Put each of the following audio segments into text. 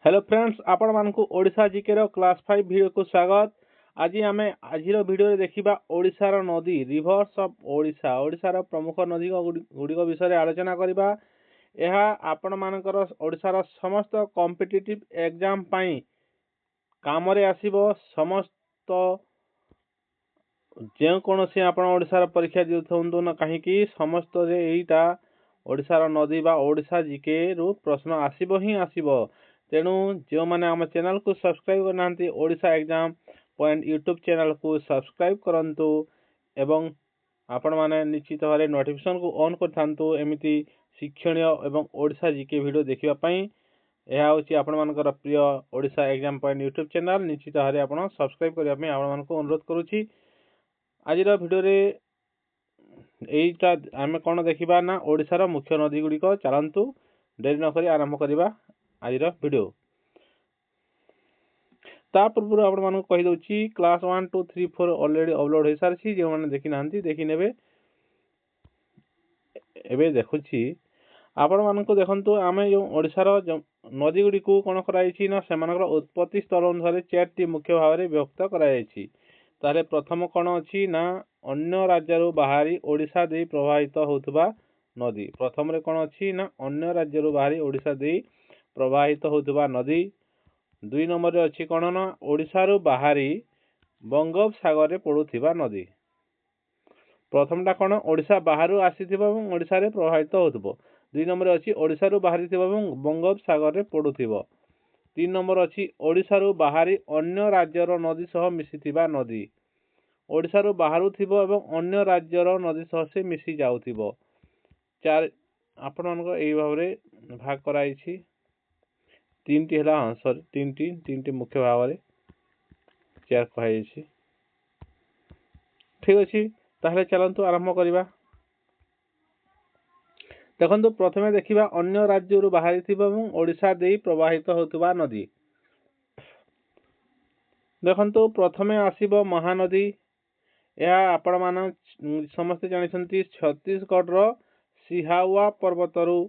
Hello friends, आपण मानकु Odisha GK रो class 5 video को स्वागत। आज आम आज वीडियो रे देखिबा ओडिशार नदी रिवर्स ऑफ ओडिशा ओडिशार प्रमुख नदी गुड़िक विषय रे आलोचना करिबा। यह आपण मानकर ओडिशार समस्त कॉम्पिटिटिव एग्जाम पाई काम रे आसीबो। समस्त जे कोनोसी आपण ओडिशार परीक्षा देउथुंतु न काहेकि समस्त रे एटा ओडिशार नदी बा ओडिशा जीके रु प्रश्न आसीबो ही आसीबो। तेणु जो मैंने आम चैनल को सब्सक्राइब करना Odisha exam point YouTube channel को सब्सक्राइब करंतु एवं आपण माने निश्चित भाव नोटिफिकेशन को ऑन करथांतु एमिति शिक्षणीय एवं ओडिशा जीके वीडियो देखिबा पई। यह हूँ आपण मानकर प्रिय Odisha exam point YouTube channel निश्चित भाव आपण सब्सक्राइब करने आपण मानक अनुरोध करुछि। आज वीडियो रे एटा आमे कोन देखिबा ना ओडिशार मुख्य नदी गुड़िक। चलंतु देरी न करी आरंभ करिबा आज वीडियो। ता पूर्व आपण मानक कहि दउछि क्लास 1 2 3 4 ऑलरेडी अपलोड हो सारछि। जे माने देखि नांती देखि नेबे। एबे देखुछि आपण मानक देखंतु आमे जो ओडिशार नदी गुडी को कोन कराइछि ना सेमानकर उत्पत्ति स्थल अनुसार चारटी मुख्य भाव रे व्यक्त कराइछि। तारे प्रथम कोन अछि ना अन्य राज्य रो बाहरी ओडिशा दे प्रवाहित होतबा नदी। प्रथम रे कोन अछि ना अन्य राज्य रो बाहरी ओडिशा दे प्रवाहित होतबा नदी। दुई नंबर रे अछि कोन ना ओडिशा रो बाहरी बंगोपसागर रे पडुथिबा नदी। प्रथमटा कोन ओडिशा बाहरु आसीथिबा एवं ओडिशा रे प्रवाहित होतबो। दुई नंबर रे अछि ओडिशा रो बाहरी थिबा एवं बंगोपसागर रे पडुथिबो। तीन नंबर अछि ओडिशा रो बाहरी अन्य राज्य रो नदी सह मिसिथिबा नदी। ओडिशा रो बाहरु थिबो एवं अन्य राज्य रो नदी सह से मिसि जाउथिबो। चार आपण मानक एई भाव रे भाग कराइछि। तीन टी हला सॉरी तीन टी मुख्य भाव रे चार कहैछि। ठीक अछि, ताहले चलंतु आरंभ करिबा। देखंतु प्रथमे देखिबा अन्य राज्य रु बाहरी थिबा एवं ओडिशा देई प्रवाहित होतबा नदी। देखंतु प्रथमे आसीबो महानदी। यह आपण मान समस्त जानिसंती छत्तीसगढ़ रो सिहावा पर्वत रु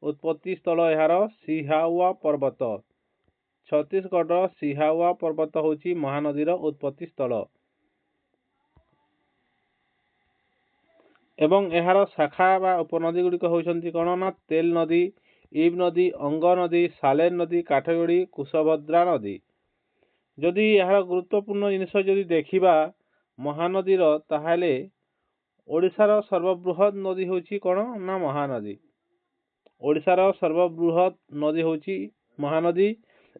उत्पत्ति स्थल यार सिहावा पर्वत। छत्तीसगढ़ रो सिहावा पर्वत होची महानदी रो उत्पत्ति स्थल एवं यार शाखा बा उपनदी गुड़िक होती कौन ना तेल नदी, इब नदी, अंग नदी, सालेर नदी, काठगोड़ी, कुशभद्रा नदी। जदि यार गुरुत्वपूर्ण जिनिस जदि देखिबा महानदी रो ताहाले ओडिशार सर्वबृहत नदी होची कौन ना महानदी। ओडिशार सर्वबृहत नदी होची महानदी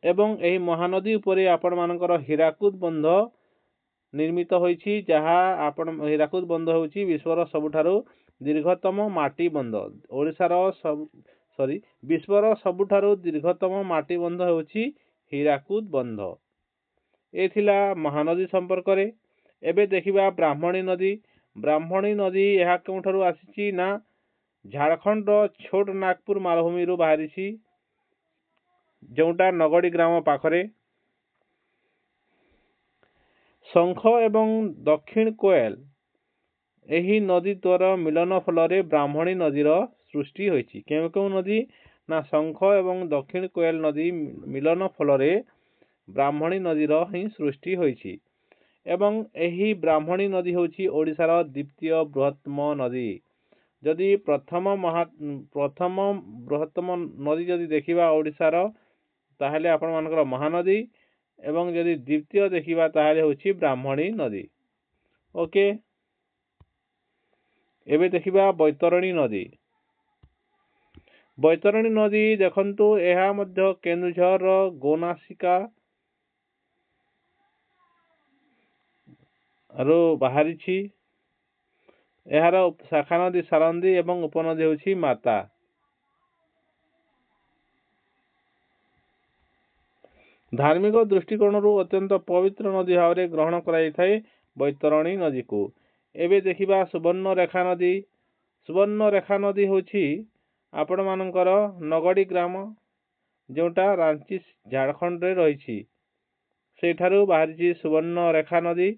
एवं एही महानदी उपरे आपण मानकर हीराकुद बंध निर्मित होईछि। जहा आपण हीराकुद बंध होची विश्वर सबुठारु दीर्घतम माटी बंध। ओडिशार विश्वर सबुठारु दीर्घतम माटी बंध होची हीराकुद बंध। ए थिला महानदी संपर्क रे। एबे देखिबा ब्राह्मणी नदी। ब्राह्मणी नदी यह केउठारु आसीची ना झारखंड रो छोट नागपुर मालभूमि रु बाहरिछि, जोटा नगड़ी ग्राम पाखरे। शंख एवं दक्षिण कोयल एही नदी द्वारा मिलन फल ब्राह्मणी नदीर सृष्टि होईछि। केउ केउ नदी ना शंख एवं दक्षिण कोयल नदी मिलन फल ब्राह्मणी नदीर ही सृष्टि होईछि एवं एही ब्राह्मणी नदी होची ओडिशार द्वितीय बृहत्तम नदी। जदि प्रथम बृहत्तम नदी जदि देखिबा ओडिशार ताहले आपण मानकर महानदी एवं जदि द्वितीय देखिबा ताहले होची ब्राह्मणी नदी। ओके, एबे देखिबा बैतरणी नदी। बैतरणी नदी देखंतु एहा मध्य केन्दुझर गोनासिका रो बाहरिछि। एहार शाखा नदी सारंदी एवं उपनदी होची माता। धार्मिक दृष्टिकोण अत्यंत पवित्र नदी भाव में ग्रहण कराई बैतरणी नदी को। एबे देखिबा सुवर्ण रेखा नदी। सुवर्ण रेखा नदी होची आपण मानकर नगड़ी ग्राम जोटा रांची झारखंड रे रही। सेठारु बाहरिछि सुवर्ण रेखा नदी।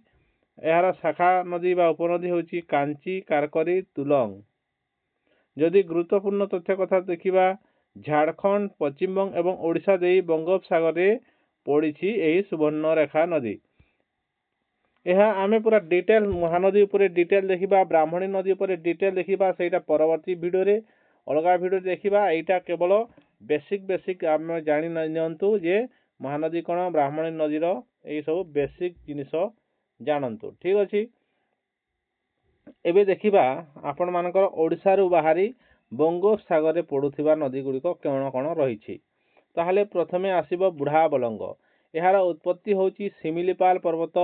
यार शाखा नदी बा उपनदी होची कांची, कारकरी, तुलंग। जदि गुरुत्वपूर्ण तथ्य कथा देखिबा ଝାଡ଼ଖଣ୍ଡ, ପଶ୍ଚିମବଙ୍ଗ ଏବଂ ଓଡ଼ିଶା ଦେଇ ବଙ୍ଗୋପସାଗରରେ ପଡ଼ିଛି ଏହି ସୁବର୍ଣ୍ଣରେଖା ନଦୀ। ଏହା ଆମେ ପୁରା ଡିଟେଲ ମହାନଦୀ ଉପରେ ଡିଟେଲ ଦେଖିବା, ବ୍ରାହ୍ମଣୀ ନଦୀ ଉପରେ ଡିଟେଲ ଦେଖିବା, ସେଇଟା ପରବର୍ତ୍ତୀ ଭିଡ଼ିଓରେ ଅଲଗା ଭିଡ଼ିଓରେ ଦେଖିବା। ଏଇଟା କେବଳ ବେସିକ୍ ଆମେ ଜାଣି ନିଅନ୍ତୁ ଯେ ମହାନଦୀ କ'ଣ, ବ୍ରାହ୍ମଣୀ ନଦୀର ଏଇସବୁ ବେସିକ୍ ଜିନିଷ ଜାଣନ୍ତୁ। ଠିକ୍ ଅଛି। ଏବେ ଦେଖିବା ଆପଣମାନଙ୍କର ଓଡ଼ିଶାରୁ ବାହାରି ବଙ୍ଗୋପସାଗରରେ ପଡ଼ୁଥିବା ନଦୀ ଗୁଡ଼ିକ କ'ଣ କ'ଣ ରହିଛି। ତାହେଲେ ପ୍ରଥମେ ଆସିବ ବୁଢ଼ାବଲଙ୍ଗ। ଏହାର ଉତ୍ପତ୍ତି ହେଉଛି ଶିମିଳିପାଳ ପର୍ବତ,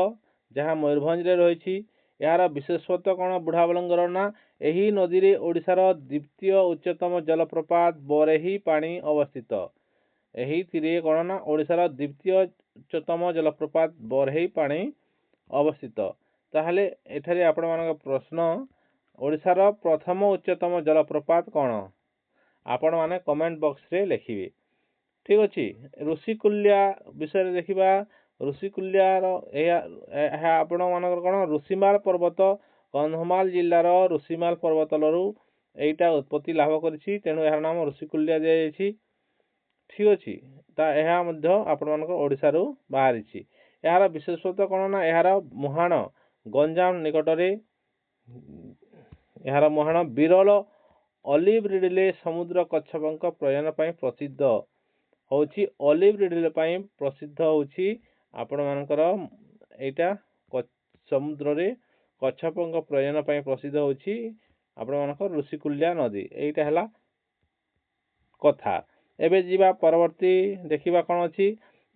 ଯାହା ମୟୂରଭଞ୍ଜରେ ରହିଛି। ଏହାର ବିଶେଷତ୍ୱ କ'ଣ ବୁଢ଼ାବଲଙ୍ଗର? ନା ଏହି ନଦୀରେ ଓଡ଼ିଶାର ଦ୍ୱିତୀୟ ଉଚ୍ଚତମ ଜଳପ୍ରପାତ ବରେହି ପାଣି ଅବସ୍ଥିତ। ଏହିଥିରେ କ'ଣ ନା ଓଡ଼ିଶାର ଦ୍ୱିତୀୟ ଉଚ୍ଚତମ ଜଳପ୍ରପାତ ବରେହି ପାଣି ଅବସ୍ଥିତ। ତାହେଲେ ଏଠାରେ ଆପଣମାନଙ୍କ ପ୍ରଶ୍ନ, ଓଡ଼ିଶାର ପ୍ରଥମ ଉଚ୍ଚତମ ଜଳପ୍ରପାତ କ'ଣ? ଆପଣମାନେ କମେଣ୍ଟ ବକ୍ସରେ ଲେଖିବେ। ଠିକ୍ ଅଛି। ଋଷିକୁଲ୍ୟା ବିଷୟରେ ଦେଖିବା। ଋଷିକୁଲ୍ୟାର ଏହା ଆପଣମାନଙ୍କର କ'ଣ, ଋଷିମାଳ ପର୍ବତ, କନ୍ଧମାଳ ଜିଲ୍ଲାର ଋଷିମାଳ ପର୍ବତରୁ ଏଇଟା ଉତ୍ପତ୍ତି ଲାଭ କରିଛି, ତେଣୁ ଏହାର ନାମ ଋଷିକୁଲ୍ୟା ଦିଆଯାଇଛି। ଠିକ୍ ଅଛି। ଏହା ମଧ୍ୟ ଆପଣମାନଙ୍କ ଓଡ଼ିଶାରୁ ବାହାରିଛି। ଏହାର ବିଶେଷତ୍ୱ କ'ଣ ନା ଏହାର ମୁହାଣ ଗଞ୍ଜାମ ନିକଟରେ, ଏହାର ମୁହାଣ ବିରଳ ଅଲିଭ୍ ରିଡଲେ ସମୁଦ୍ର କଚ୍ଛପଙ୍କ ପ୍ରଜନନ ପାଇଁ ପ୍ରସିଦ୍ଧ ହେଉଛି। ଅଲିଭ୍ ରିଡଲେ ପାଇଁ ପ୍ରସିଦ୍ଧ ହେଉଛି ଆପଣମାନଙ୍କର ଏଇଟା ସମୁଦ୍ରରେ କଚ୍ଛପଙ୍କ ପ୍ରଜନନ ପାଇଁ ପ୍ରସିଦ୍ଧ ହେଉଛି ଆପଣମାନଙ୍କର ଋଷିକୁଲ୍ୟା ନଦୀ। ଏଇଟା ହେଲା କଥା। ଏବେ ଯିବା ପରବର୍ତ୍ତୀ ଦେଖିବା କ'ଣ ଅଛି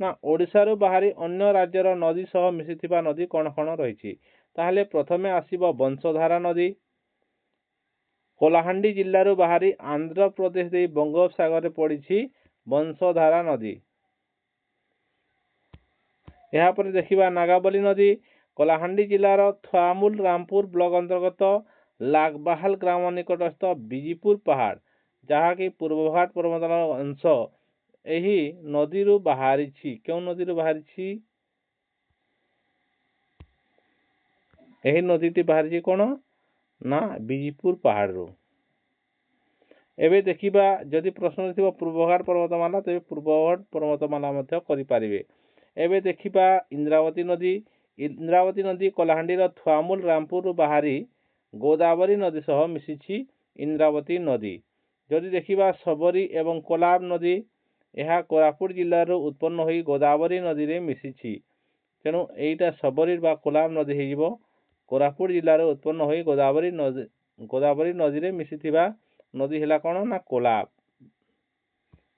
ନା ଓଡ଼ିଶାରୁ ବାହାରି ଅନ୍ୟ ରାଜ୍ୟର ନଦୀ ସହ ମିଶିଥିବା ନଦୀ କ'ଣ କ'ଣ ରହିଛି। ତାହେଲେ ପ୍ରଥମେ ଆସିବ ବଂଶଧାରା ନଦୀ। କଳାହାଣ୍ଡି ଜିଲ୍ଲାରୁ ବାହାରି ଆନ୍ଧ୍ରପ୍ରଦେଶ ଦେଇ ବଙ୍ଗୋପସାଗରରେ ପଡ଼ିଛି ବଂଶଧାରା ନଦୀ। ଏହାପରେ ଦେଖିବା ନାଗାବଳୀ ନଦୀ। କଳାହାଣ୍ଡି ଜିଲ୍ଲାର ଥୁଆମୁଲ ରାମପୁର ବ୍ଲକ ଅନ୍ତର୍ଗତ ଲାଗବାହାଲ ଗ୍ରାମ ନିକଟସ୍ଥ ବିଜିପୁର ପାହାଡ଼, ଯାହାକି ପୂର୍ବଘାଟ ପର୍ବତମାଳାର ଅଂଶ, ଏହି ନଦୀରୁ ବାହାରିଛି। କେଉଁ ନଦୀରୁ ବାହାରିଛି? ଏହି ନଦୀଟି ବାହାରିଛି କ'ଣ ନା ବିଜିପୁର ପାହାଡ଼ରୁ। ଏବେ ଦେଖିବା, ଯଦି ପ୍ରଶ୍ନ ଥିବ ପୂର୍ବଘାଟ ପର୍ବତମାଳା, ତେବେ ପୂର୍ବଘାଟ ପର୍ବତମାଳା ମଧ୍ୟ କରିପାରିବେ। ଏବେ ଦେଖିବା ଇନ୍ଦ୍ରାବତୀ ନଦୀ। ଇନ୍ଦ୍ରାବତୀ ନଦୀ କଳାହାଣ୍ଡିର ଥୁଆମୁଲ ରାମପୁରରୁ ବାହାରି ଗୋଦାବରୀ ନଦୀ ସହ ମିଶିଛି ଇନ୍ଦ୍ରାବତୀ ନଦୀ। ଯଦି ଦେଖିବା ସବରୀ ଏବଂ କୋଲାବ ନଦୀ, ଏହା କୋରାପୁଟ ଜିଲ୍ଲାରୁ ଉତ୍ପନ୍ନ ହୋଇ ଗୋଦାବରୀ ନଦୀରେ ମିଶିଛି। ତେଣୁ ଏଇଟା ସବରୀ ବା କୋଲାବ ନଦୀ ହେଇଯିବ। କୋରାପୁଟ ଜିଲ୍ଲାରୁ ଉତ୍ପନ୍ନ ହୋଇ ଗୋଦାବରୀ ନଦୀରେ ମିଶିଥିବା ନଦୀ ହେଲା କ'ଣ ନା କୋଲାବ,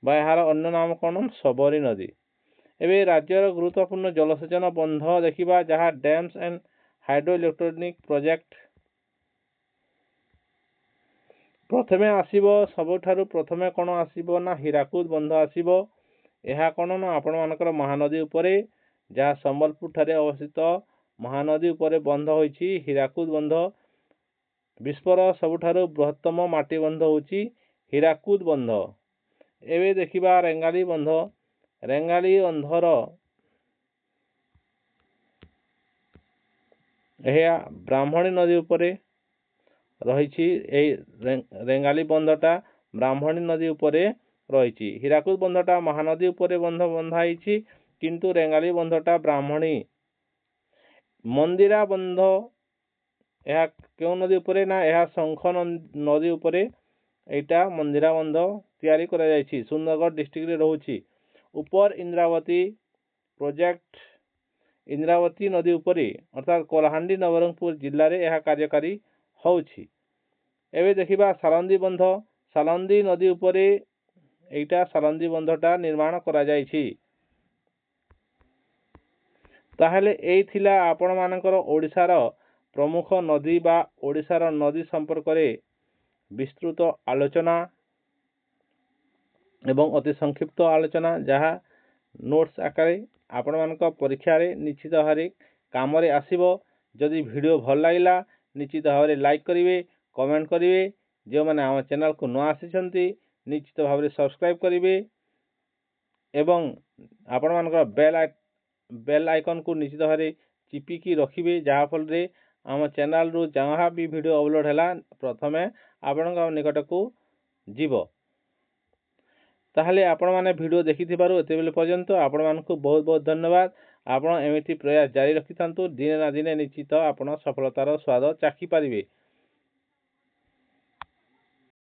ବା ଏହାର ଅନ୍ୟ ନାମ କ'ଣ, ସବରୀ ନଦୀ। ଏବେ ରାଜ୍ୟର ଗୁରୁତ୍ୱପୂର୍ଣ୍ଣ ଜଳସେଚନ ବନ୍ଧ ଦେଖିବା, ଯାହା ଡ୍ୟାମ୍ସ ଆଣ୍ଡ ହାଇଡ୍ରୋ ଇଲେକ୍ଟ୍ରୋନିକ ପ୍ରୋଜେକ୍ଟ। ପ୍ରଥମେ ଆସିବ, ସବୁଠାରୁ ପ୍ରଥମେ କ'ଣ ଆସିବ ନା ହୀରାକୁଦ ବନ୍ଧ ଆସିବ। ଏହା କ'ଣ ନା ଆପଣମାନଙ୍କର ମହାନଦୀ ଉପରେ, ଯାହା ସମ୍ବଲପୁର ଠାରେ ଅବସ୍ଥିତ ମହାନଦୀ ଉପରେ ବନ୍ଧ ହୋଇଛି ହୀରାକୁଦ ବନ୍ଧ। ବିଶ୍ୱର ସବୁଠାରୁ ବୃହତ୍ତମ ମାଟି ବନ୍ଧ ହେଉଛି ହୀରାକୁଦ ବନ୍ଧ। ଏବେ ଦେଖିବା ରେଙ୍ଗାଲି ବନ୍ଧ। ରେଙ୍ଗାଲି ବନ୍ଧର ଏହା ବ୍ରାହ୍ମଣୀ ନଦୀ ଉପରେ ରହିଛି। ଏହି ରେଙ୍ଗାଲି ବନ୍ଧଟା ବ୍ରାହ୍ମଣୀ ନଦୀ ଉପରେ ରହିଛି। ହୀରାକୁଦ ବନ୍ଧଟା ମହାନଦୀ ଉପରେ ବନ୍ଧ ବନ୍ଧା ହେଇଛି, କିନ୍ତୁ ରେଙ୍ଗାଲି ବନ୍ଧଟା ବ୍ରାହ୍ମଣୀ। ମନ୍ଦିରା ବନ୍ଧ, ଏହା କେଉଁ ନଦୀ ଉପରେ? ନା ଏହା ଶଙ୍ଖ ନଦୀ ଉପରେ ଏଇଟା ମନ୍ଦିରା ବନ୍ଧ ତିଆରି କରାଯାଇଛି। ସୁନ୍ଦରଗଡ଼ ଡିଷ୍ଟ୍ରିକ୍ଟରେ ରହୁଛି। ଉପର ଇନ୍ଦ୍ରାବତୀ ପ୍ରୋଜେକ୍ଟ ଇନ୍ଦ୍ରାବତୀ ନଦୀ ଉପରେ, ଅର୍ଥାତ୍ କଳାହାଣ୍ଡି ନବରଙ୍ଗପୁର ଜିଲ୍ଲାରେ ଏହା କାର୍ଯ୍ୟକାରୀ ହେଉଛି। ଏବେ ଦେଖିବା ସାଲନ୍ଦୀ ବନ୍ଧ। ସାଲନ୍ଦୀ ନଦୀ ଉପରେ ଏଇଟା ସାଲନ୍ଦୀ ବନ୍ଧଟା ନିର୍ମାଣ କରାଯାଇଛି। ତାହେଲେ ଏଇ ଥିଲା ଆପଣମାନଙ୍କର ଓଡ଼ିଶାର ପ୍ରମୁଖ ନଦୀ ବା ଓଡ଼ିଶାର ନଦୀ ସମ୍ପର୍କରେ ବିସ୍ତୃତ ଆଲୋଚନା ଏବଂ ଅତି ସଂକ୍ଷିପ୍ତ ଆଲୋଚନା, ଯାହା ନୋଟ୍ସ ଆକାରରେ ଆପଣମାନଙ୍କ ପରୀକ୍ଷାରେ ନିଶ୍ଚିତ ଭାବରେ କାମରେ ଆସିବ। ଯଦି ଭିଡ଼ିଓ ଭଲ ଲାଗିଲା ନିଶ୍ଚିତ ଭାବରେ ଲାଇକ୍ କରିବେ, କମେଣ୍ଟ କରିବେ। ଯେଉଁମାନେ ଆମ ଚ୍ୟାନେଲକୁ ନୂଆ ଆସିଛନ୍ତି ନିଶ୍ଚିତ ଭାବରେ ସବସ୍କ୍ରାଇବ୍ କରିବେ ଏବଂ ଆପଣମାନଙ୍କର ବେଲ୍ ଆଇକନ୍କୁ ନିଶ୍ଚିତ ଭାବରେ ଚିପିକି ରଖିବେ, ଯାହାଫଳରେ ଆମ ଚ୍ୟାନେଲରୁ ଯାହା ବି ଭିଡ଼ିଓ ଅପଲୋଡ଼ ହେଲା ପ୍ରଥମେ ଆପଣଙ୍କ ନିକଟକୁ ଯିବ। ତାହେଲେ ଆପଣମାନେ ଭିଡ଼ିଓ ଦେଖିଥିବାରୁ ଏତେବେଳେ ପର୍ଯ୍ୟନ୍ତ ଆପଣମାନଙ୍କୁ ବହୁତ ବହୁତ ଧନ୍ୟବାଦ। ଆପଣ ଏମିତି ପ୍ରୟାସ ଜାରି ରଖିଥାନ୍ତୁ, ଦିନେ ନା ଦିନେ ନିଶ୍ଚିତ ଆପଣ ସଫଳତାର ସ୍ୱାଦ ଚାଖିପାରିବେ।